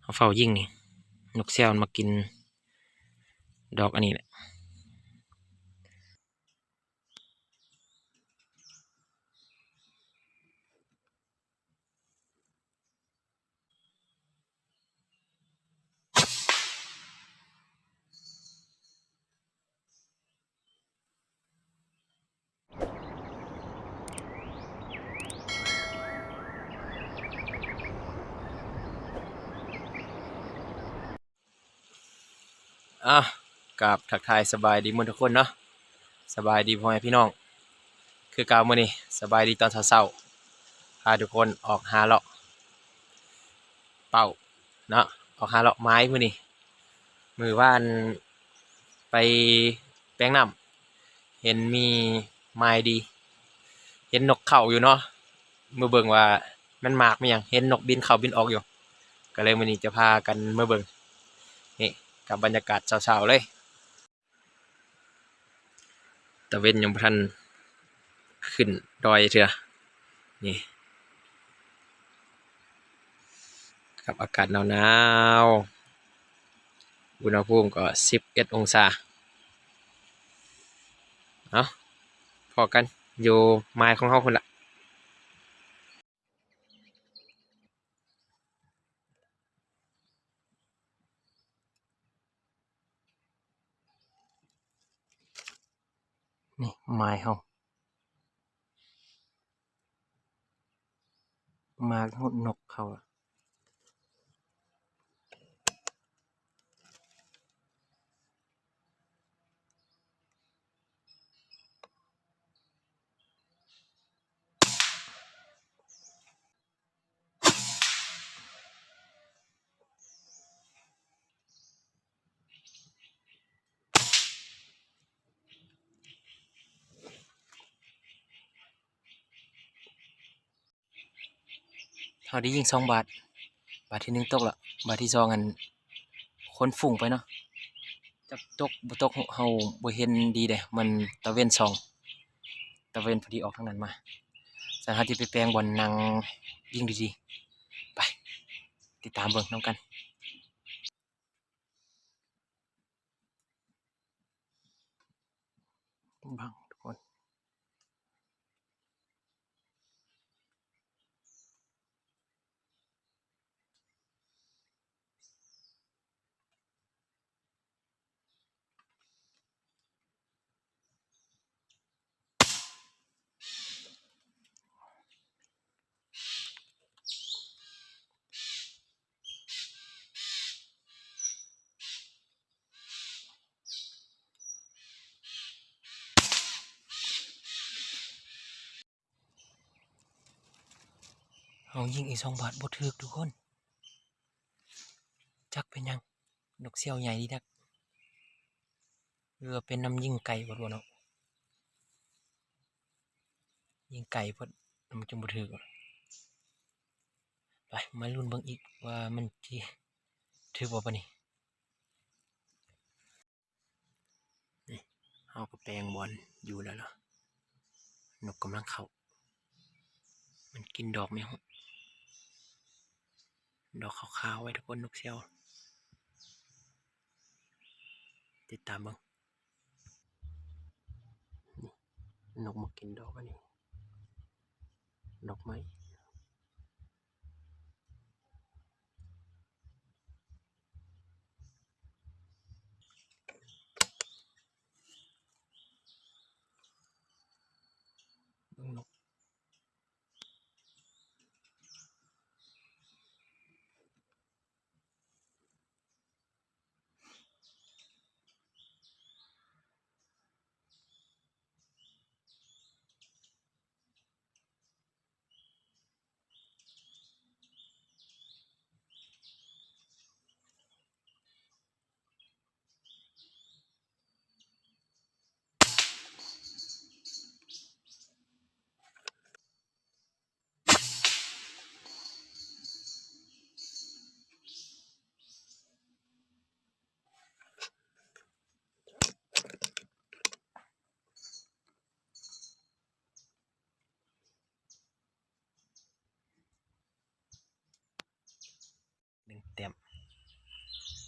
เขาเฝ้ายิ่งนี่นกแซวมันมากินดอกอันนี้แหละกับทักทายสบายดีหมดทุกคนเนาะสบายดีพ่อแม่พี่น้องคือกาวมื้อนี้สบายดีตอนเช้าๆพาทุกคนออกหาเลาะเป่าเนาะออกหาเลาะไม้มื้อนี้มือว่านไปแปลงน้ำเห็นมีไม้ดีเห็นนกเข้าอยู่เนาะมือเบิ่งว่ามันมากมั้ยยังเห็นนกบินเข้าบินออกอยู่ก็เลยมื้อนี้จะพากันมาเบิ่งนี่กับบรรยากาศเช้าๆเลยตะเวนยังบ่ทันขึ้นดอยเถื่อนี่กับอากาศหนาวๆอุณหภูมิก็11องศาเอาพอกันอยู่ไม้ของเฮาพุ่นล่ะนี่ไม้เฮามาทั้งหมดนกเขาอะเฮาได้ยิง2 บาทบาทที่1ตกละบาทที่2อันคนฟุ้งไปเนาะจักตกบ่ตกเฮาบ่เห็นดีเด้มันตะเวนส่องตะเวนพอดีออกทางนั้นมาสันเฮาสิไปแปลงบ่อนนั่งยิงดีๆไปติดตามเบิ่งนํกันบังทุกคนเฮายิงอีก2 บาทบ่ถึกทุกคนจักเป็นหยังนกเสี่ยวใหญ่ดีนักหรือว่าเป็นน้ำยิงไก่บ่รู้เนาะยิงไก่เพิ่นมันจึงบ่ถึกไปมาลุ้นเบิ่งอีกว่ามันสิถึกบ่ปะนี่นี่เฮาก็แปลงบอลอยู่แล้วล่ะนกกำลังเข้ามันกินดอกไหมฮะดอกขาวๆไว้ทุกคนนกเสี่ยวติดตามเบิ่งนี่นกมากินดอกอันนี้ดอกไม้เบิ่งนก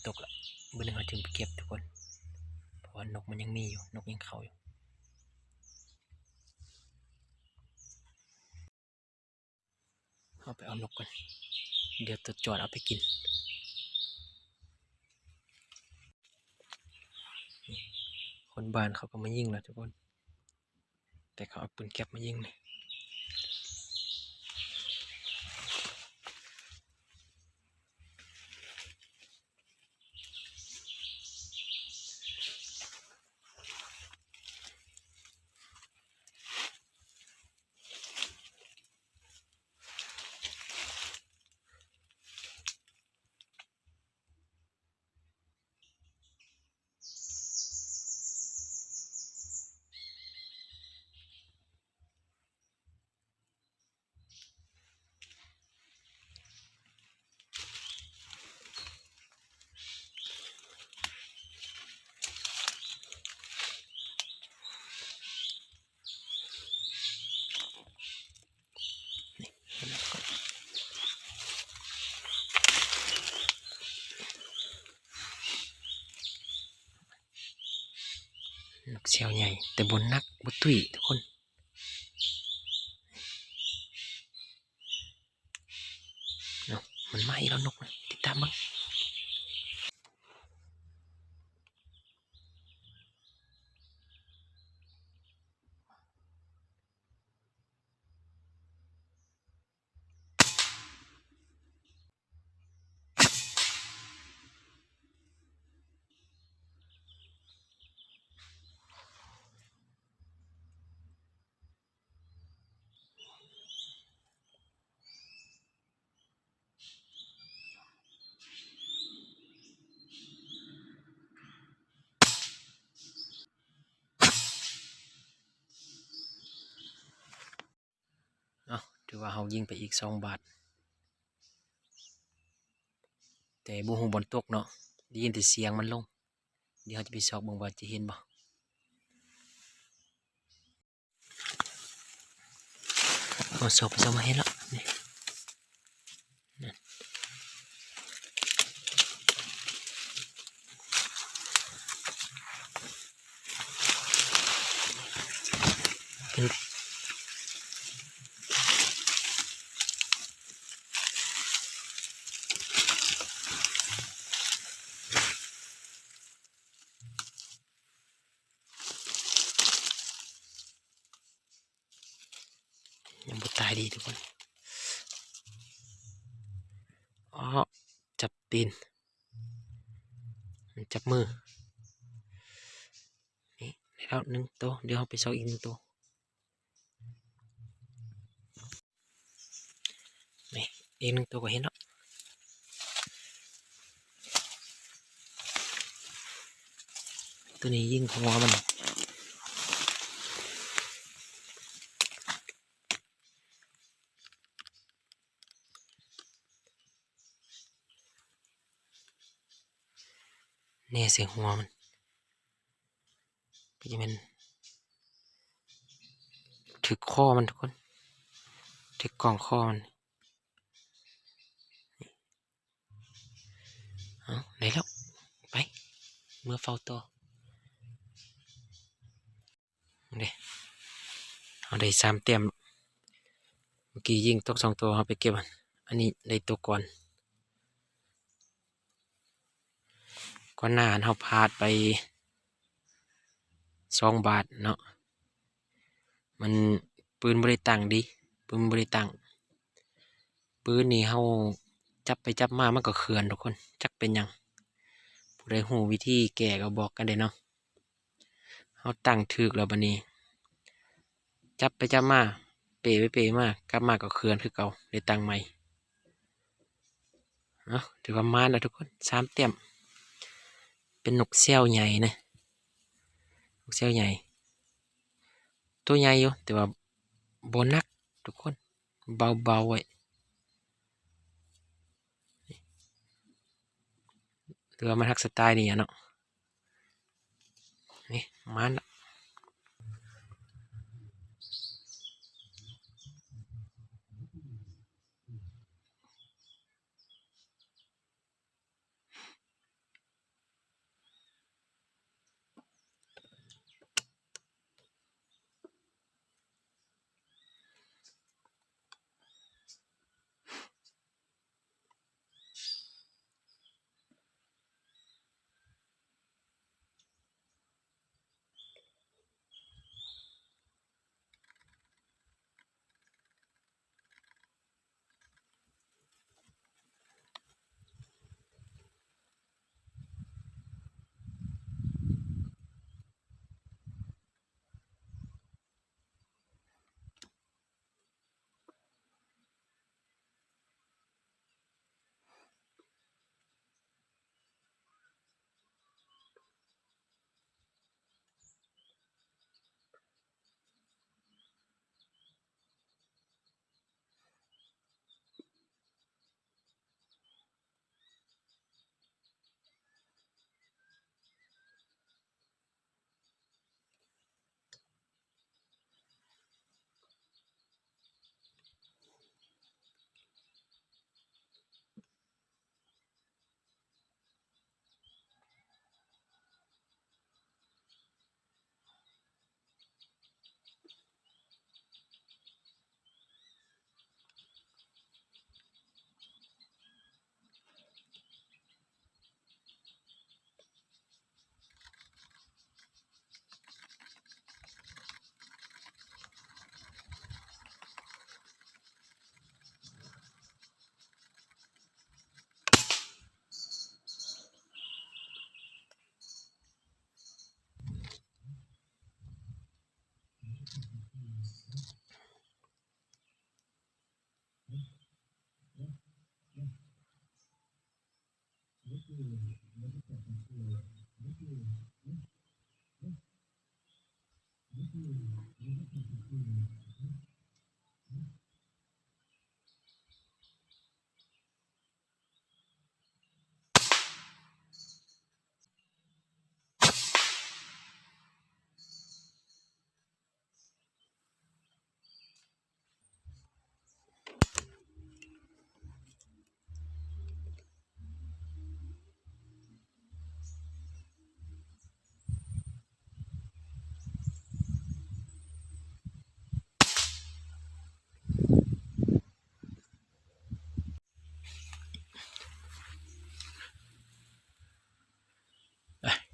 ตกละเมื่อนึงเขาจึงไปเก็บทุกคนเพราะว่านกมันยังมีอยู่นกยังเข้าอยู่เอาไปเอานกก่อนเดี๋ยวตัวจอดเอาไปกินคนบ้านเขาก็มายิงแล้วทุกคนแต่เขาเอาปืนแก๊ปมายิงเลยนกเสียวใหญ่แต่บนนักบนตุ้ยทุกคนเนาะมันมาอีกแล้วนกนะติดตามมั้งถือว่าเขายิงไปอีก2 บาทแต่บูฮูบอลตกเนาะได้ยินแต่เสียงมันลงเดี๋ยวเขาจะไปสอบเบิ่งว่าจะเห็นบ่เอาสอบไปสอบมาเห็นแล้วนี่นั่นเป็นยังบ่ตายดีทุกคนอ๋อจับตีนจับมือนี่ได้แล้ว1 ตัวเดี๋ยวเราไปสอบอีก1 ตัวนี่อีก1 ตัวก็เห็นแล้วตัวนี้ยิงหัวมันแน่เสียงหัวมันก็จะเป็นถึกคอมันทุกคนถึกกล่องคอมันเอาไหนแล้วไปเมื่อเฝ้าตัวเด้เอาได้3 แต้มเมื่อกี้ยิงตก2 ตัวเอาไปเก็บอันนี้ได้ตัวก่อนหน้าเราพลาดไป2 บาทเนาะมันปืนบริตั้งดีปืนบริตั้งปืนนี่เราจับไปจับมามันก็เขื่อนทุกคนจักเป็นหยังผู้ใดหูวิธีแก้ก็บอกกันเด้เนาะเราตั้งถูกแล้วบัดนี้จับไปจับมาเป๋ไปเป๋มากลับมาก็เขื่อนคือเก่าได้ตั้งใหม่ถือว่ามาแล้วทุกคน3 แต้มเป็นนกแซวใหญ่นะนกแซวใหญ่ตัวใหญ่อยู่แต่ว่าบ่หนักทุกคนเบาๆไว้หรือว่ามันฮักสไตล์นี่เนาะนี่มาละ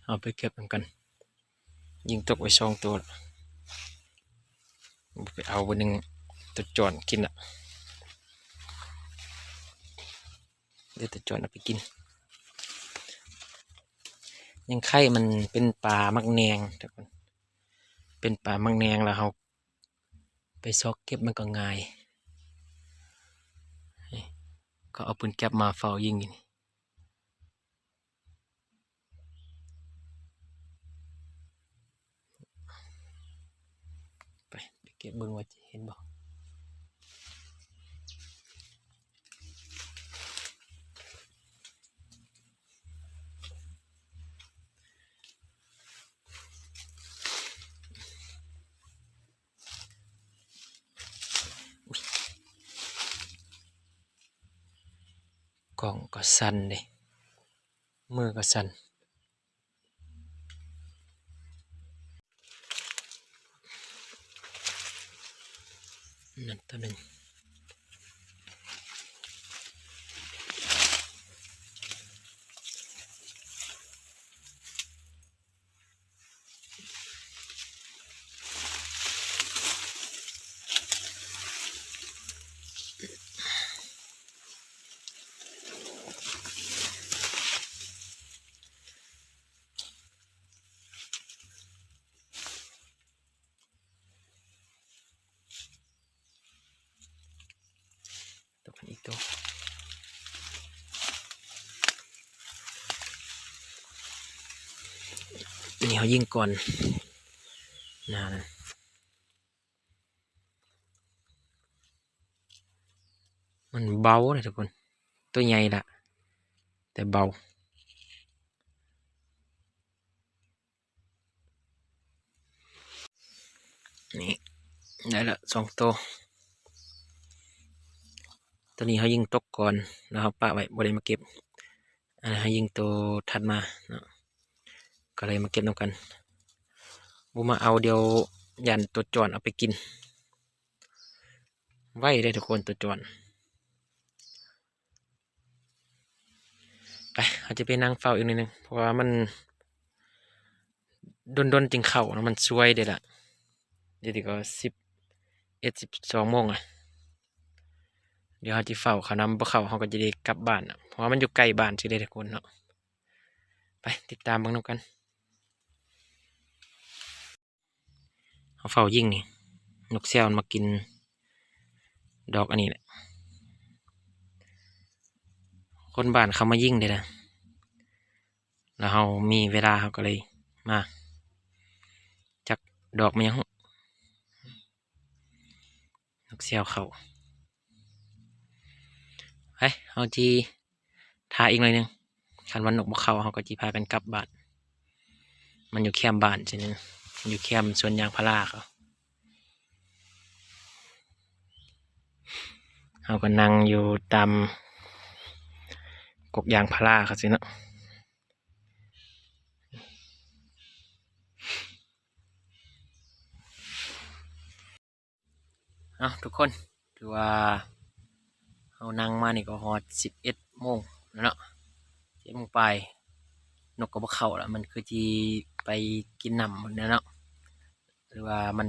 เอาไปเก็บกันยิงตกไป2 ตัวไปเอาวันหนึ่งตัวจอนกินอ่ะเดี๋ยวตัวจอนเอาไปกินยังไข่มันเป็นปลามักแนงทุกคนเป็นปลามักแนงแล้วเราไปซอกเก็บมันก็ง่ายก็เอาปืนแก๊ปมาเฝ้ายิงนี่ไปเก็บเบิ่งว่าจะเห็นบ่กล่องก็สั่นเลยมือก็สั่นนั่นตัวหนึ่งอีกตัวนี่เขายิงก่อนนะมันเบาเลยทุกคนตัวใหญ่ละแต่เบานี่ได้ละ2 ตัวตัวนี้เขายิงตกก่อนแล้วเขาปะไว้บริมาเก็บเขายิงตัวถัดมาเนาะก็เลยมาเก็บนำกันบูมาเอาเดี๋ยวยันตัวจอนเอาไปกินไว้ได้ทุกคนตัวจอนไปเขาจะไปนั่งเฝ้าอีกนิดนึงเพราะว่ามันดนจึงเข้าแล้วมันช่วยเด็ดละเดี๋ยวก็11 12 โมงอ่ะเดี๋ยวเขาจะเฝ้าเขานำบ่เข้าเขาก็จะได้กลับบ้านอ่ะเพราะว่ามันอยู่ใกล้บ้านสิได้ทุกคนเนาะไปติดตามเบิ่งนำกันเขาเฝ้ายิงนี่นกแซวมันมากินดอกอันนี้แหละคนบ้านเขามายิงเลยนะแล้วเขามีเวลาเขาก็เลยมาจักดอกมันยังนกแซวเขาเฮ้ยเอาจีทาอีกหน่อยหนึงคันวันนกบ่เข้าเขาก็จีพากันกลับบ้านมันอยู่แคมป์บ้านใช่ไหมอยู่แคมป์สวนยางพาราเขาก็นั่งอยู่ตามกกยางพาราเขาสิเนาะเอาทุกคนถือว่าเอานั่งมานี่ก็ฮอด11 โมงแล้วเนาะ11 โมงไปนกก็บ่เข้าแล้วมันคือที่ไปกินน้ำหมดแล้วเนาะหรือว่ามัน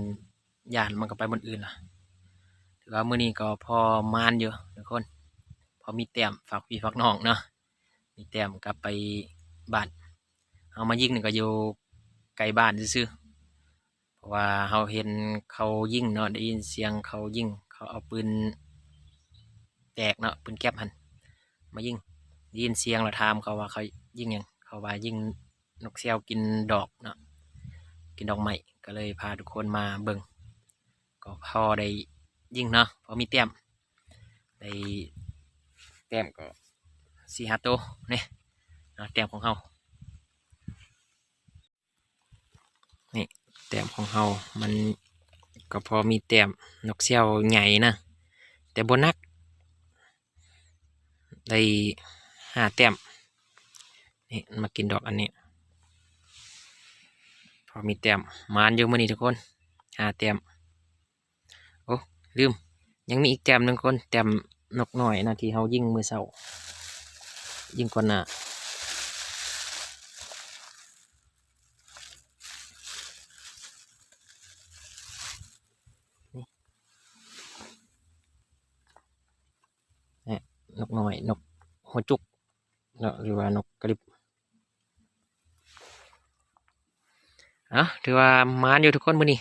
ย่านมันก็ไปบนอื่นล่ะถือว่ามื้อนี้ก็พอมานอยู่ทุกคนพอมีแต้มฝากพี่ฝากน้องเนาะมีแต้มกลับไปบ้านเอามายิงนี่ก็อยู่ไกลบ้านซื่อๆเพราะว่าเราเห็นเขายิงเนาะได้ยินเสียงเขายิงเขาเอาปืนแตกเนาะปืนแก๊ปหันมายิง ได้ยินเสียงแล้วถามเขาว่าเขายิงหยังเขาว่ายิงนกแซวกินดอกเนาะกินดอกไม้ก็เลยพาทุกคนมาเบิ่งก็พอได้ยิงเนาะพอมีแต้มได้แต้มก็4-5ตัวนี่เนาะแต้มของเฮานี่แต้มของเฮามันก็พอมีแต้มนกแซวใหญ่นะแต่บ่นักได้5 แต้มนี่มากินดอกอันนี้พอมีแต้มมานอยู่มื้อนี้ทุกคน5 แต้มโอ้ลืมยังมีอีกแต้มหนึ่งคนแต้มนกหน่อยนะที่เฮายิงมื้อเช้ายิงก่อนหน้านี่นกหน่อยนกหัวจุกเนาะหรือว่านกกระดิบถือว่ามานอยู่ทุกคนมื้อนี้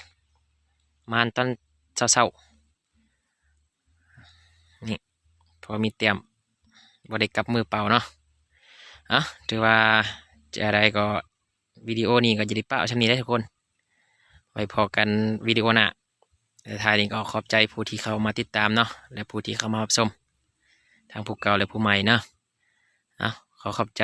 มานตอนเช้าๆนี่พอมีแต้มบ่ได้กลับมือเปล่าเนาะถือว่าจะอะไรก็วิดีโอนี้ก็จะได้เปล่าช่ำนี้ได้ทุกคนไว้พอกันวิดีโอหน้าแต่ท้ายนี้ก็ขอบใจผู้ที่เข้ามาติดตามเนาะและผู้ที่เข้ามารับชมทั้งผู้เก่าและผู้ใหม่เนาะขอขอบใจ